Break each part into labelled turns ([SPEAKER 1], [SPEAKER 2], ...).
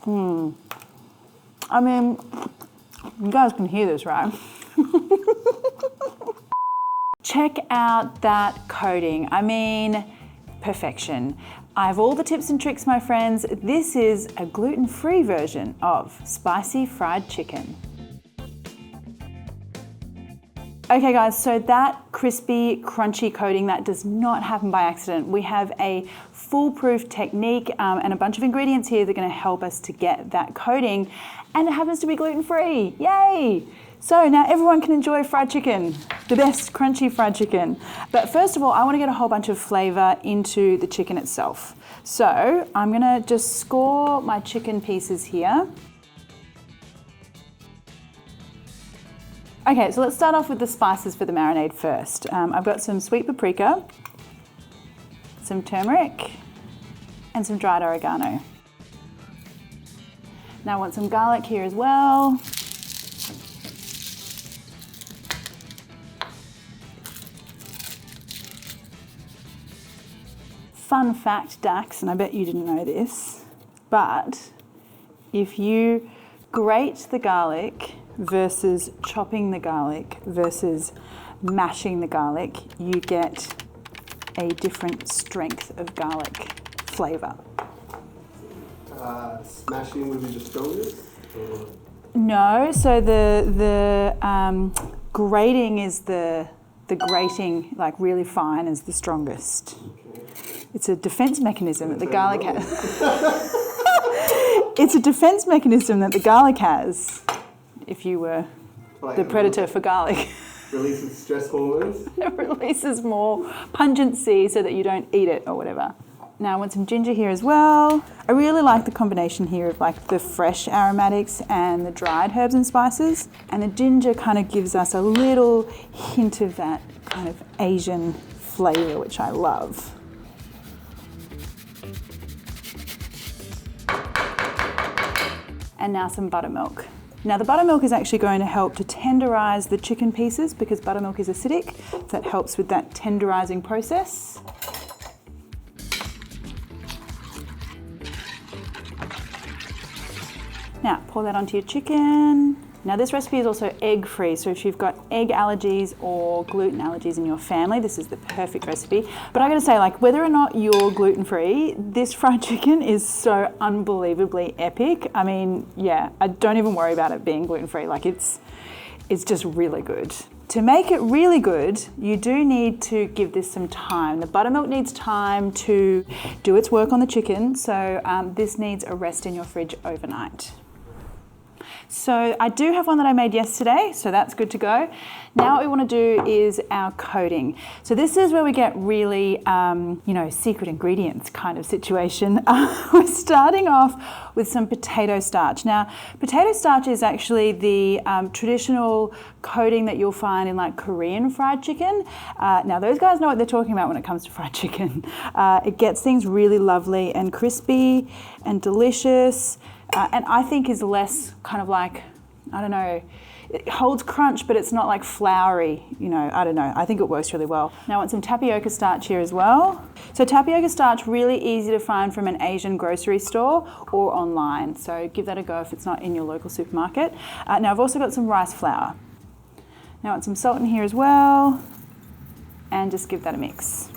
[SPEAKER 1] I mean, you guys can hear this, right? Check out that coating. I mean, perfection. I have all the tips and tricks, my friends. This is a gluten-free version of spicy fried chicken. Okay guys, so that crispy, crunchy coating, that does not happen by accident. We have a foolproof technique and a bunch of ingredients here that are gonna help us to get that coating, and it happens to be gluten-free, yay! So now everyone can enjoy fried chicken, the best crunchy fried chicken. But first of all, I wanna get a whole bunch of flavor into the chicken itself. So I'm gonna just score my chicken pieces here. Okay, so let's start off with the spices for the marinade first. I've got some sweet paprika, some turmeric, and some dried oregano. Now I want some garlic here as well. Fun fact, Dax, and I bet you didn't know this, but if you grate the garlic versus chopping the garlic versus mashing the garlic, you get a different strength of garlic flavor.
[SPEAKER 2] Smashing would be the strongest? Or?
[SPEAKER 1] No, so the grating is the grating, like really fine, is the strongest. Okay. It's a defense mechanism that the garlic has. It's a defense mechanism that the garlic has. If you were the predator for garlic.
[SPEAKER 2] Releases stress hormones?
[SPEAKER 1] It releases more pungency so that you don't eat it or whatever. Now I want some ginger here as well. I really like the combination here of like the fresh aromatics and the dried herbs and spices. And the ginger kind of gives us a little hint of that kind of Asian flavor, which I love. And now some buttermilk. Now the buttermilk is actually going to help to tenderize the chicken pieces because buttermilk is acidic, so that helps with that tenderizing process. Now pour that onto your chicken. Now this recipe is also egg-free, so if you've got egg allergies or gluten allergies in your family, this is the perfect recipe. But I gotta say, like, whether or not you're gluten-free, this fried chicken is so unbelievably epic. I mean, yeah, I don't even worry about it being gluten-free. Like, it's just really good. To make it really good, you do need to give this some time. The buttermilk needs time to do its work on the chicken, so this needs a rest in your fridge overnight. So I do have one that I made yesterday, so that's good to go. Now what we want to do is our coating. So this is where we get really, secret ingredients kind of situation. We're starting off with some potato starch. Now, potato starch is actually the traditional coating that you'll find in like Korean fried chicken. Now those guys know what they're talking about when it comes to fried chicken. It gets things really lovely and crispy and delicious. And I think is less kind of like, I don't know, it holds crunch, but it's not like floury, I don't know. I think it works really well. Now I want some tapioca starch here as well. So tapioca starch, really easy to find from an Asian grocery store or online. So give that a go if it's not in your local supermarket. Now I've also got some rice flour. Now I want some salt in here as well. And just give that a mix.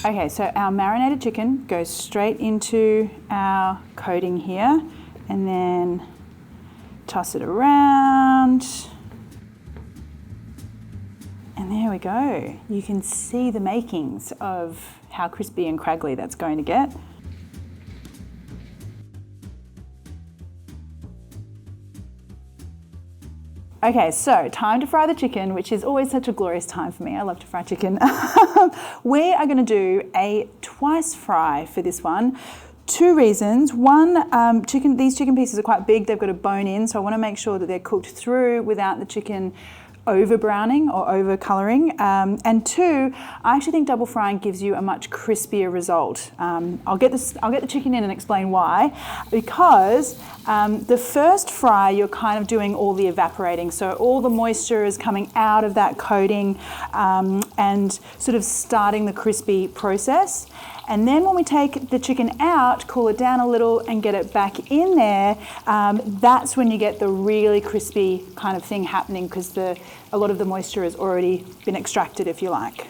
[SPEAKER 1] Okay, so our marinated chicken goes straight into our coating here and then toss it around. And there we go. You can see the makings of how crispy and craggly that's going to get. Okay, so time to fry the chicken, which is always such a glorious time for me. I love to fry chicken. We are going to do a twice fry for this one. Two reasons. One, these chicken pieces are quite big. They've got a bone in, so I want to make sure that they're cooked through without the chicken over browning or over colouring. And two, I actually think double frying gives you a much crispier result. I'll get the chicken in and explain why. Because the first fry, you're kind of doing all the evaporating. So all the moisture is coming out of that coating and sort of starting the crispy process. And then when we take the chicken out, cool it down a little and get it back in there, that's when you get the really crispy kind of thing happening, because a lot of the moisture has already been extracted, if you like.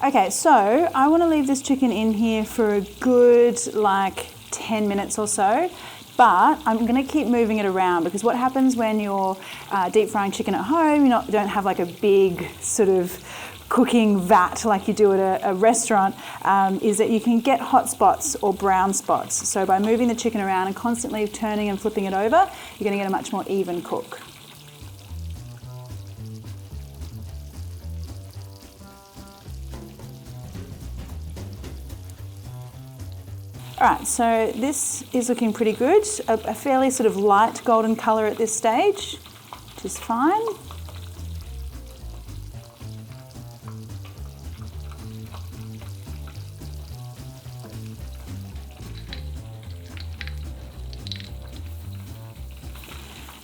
[SPEAKER 1] Okay, so I want to leave this chicken in here for a good 10 minutes or so. But I'm going to keep moving it around, because what happens when you're deep frying chicken at home, you don't have like a big sort of cooking vat like you do at a restaurant, is that you can get hot spots or brown spots. So by moving the chicken around and constantly turning and flipping it over, you're going to get a much more even cook. All right, so this is looking pretty good. A fairly sort of light golden colour at this stage, which is fine.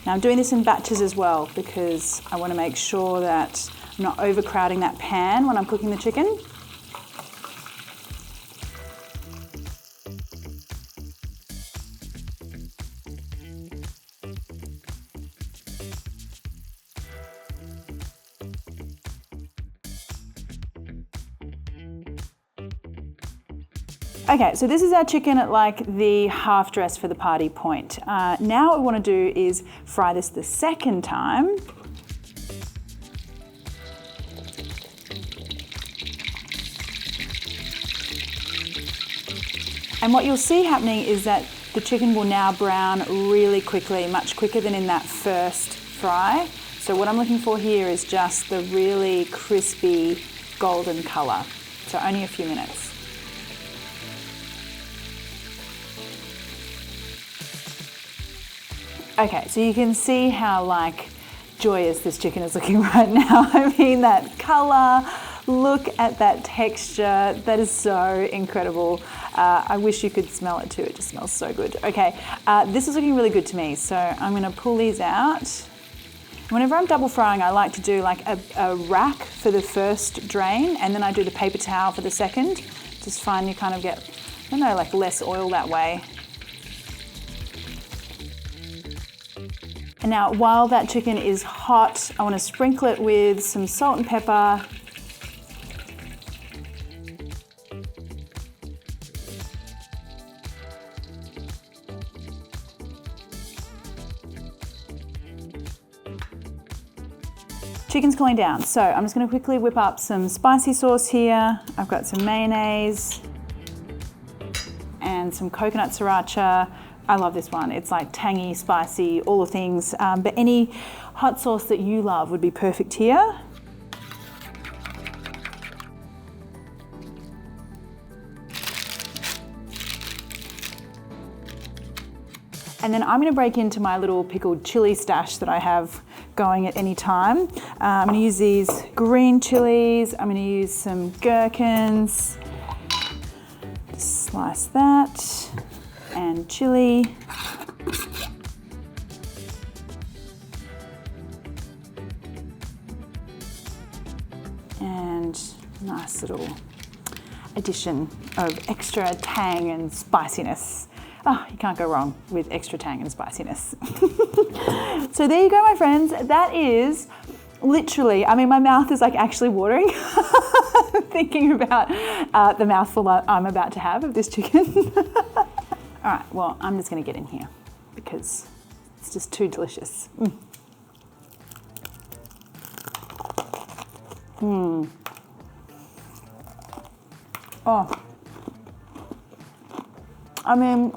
[SPEAKER 1] Now I'm doing this in batches as well, because I want to make sure that I'm not overcrowding that pan when I'm cooking the chicken. Okay, so this is our chicken at like the half dress for the party point. Now what we want to do is fry this the second time. And what you'll see happening is that the chicken will now brown really quickly, much quicker than in that first fry. So what I'm looking for here is just the really crispy golden colour. So only a few minutes. Okay, so you can see how joyous this chicken is looking right now. I mean, that colour, look at that texture, that is so incredible. I wish you could smell it too, it just smells so good. Okay, this is looking really good to me, so I'm gonna pull these out. Whenever I'm double frying, I like to do like a rack for the first drain, and then I do the paper towel for the second. Just find you kind of get, I don't know, like less oil that way. And now, while that chicken is hot, I want to sprinkle it with some salt and pepper. Chicken's cooling down, so I'm just going to quickly whip up some spicy sauce here. I've got some mayonnaise and some coconut sriracha. I love this one. It's like tangy, spicy, all the things. But any hot sauce that you love would be perfect here. And then I'm gonna break into my little pickled chili stash that I have going at any time. I'm gonna use these green chilies. I'm gonna use some gherkins. Just slice that. And chili. And nice little addition of extra tang and spiciness. Oh, you can't go wrong with extra tang and spiciness. So there you go, my friends. That is literally, I mean, my mouth is like actually watering thinking about the mouthful I'm about to have of this chicken. All right, well, I'm just gonna get in here because it's just too delicious. Oh, I mean,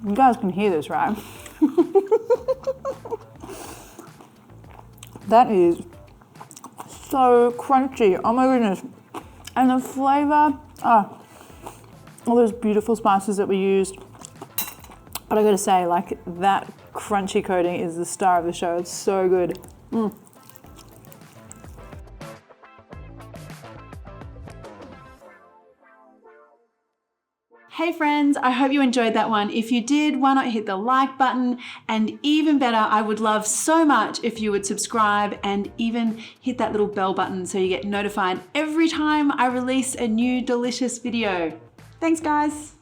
[SPEAKER 1] you guys can hear this, right? That is so crunchy, oh my goodness. And the flavor, all those beautiful spices that we used. But I gotta say, like, that crunchy coating is the star of the show. It's so good. Hey friends, I hope you enjoyed that one. If you did, why not hit the like button? And even better, I would love so much if you would subscribe and even hit that little bell button so you get notified every time I release a new delicious video. Thanks guys.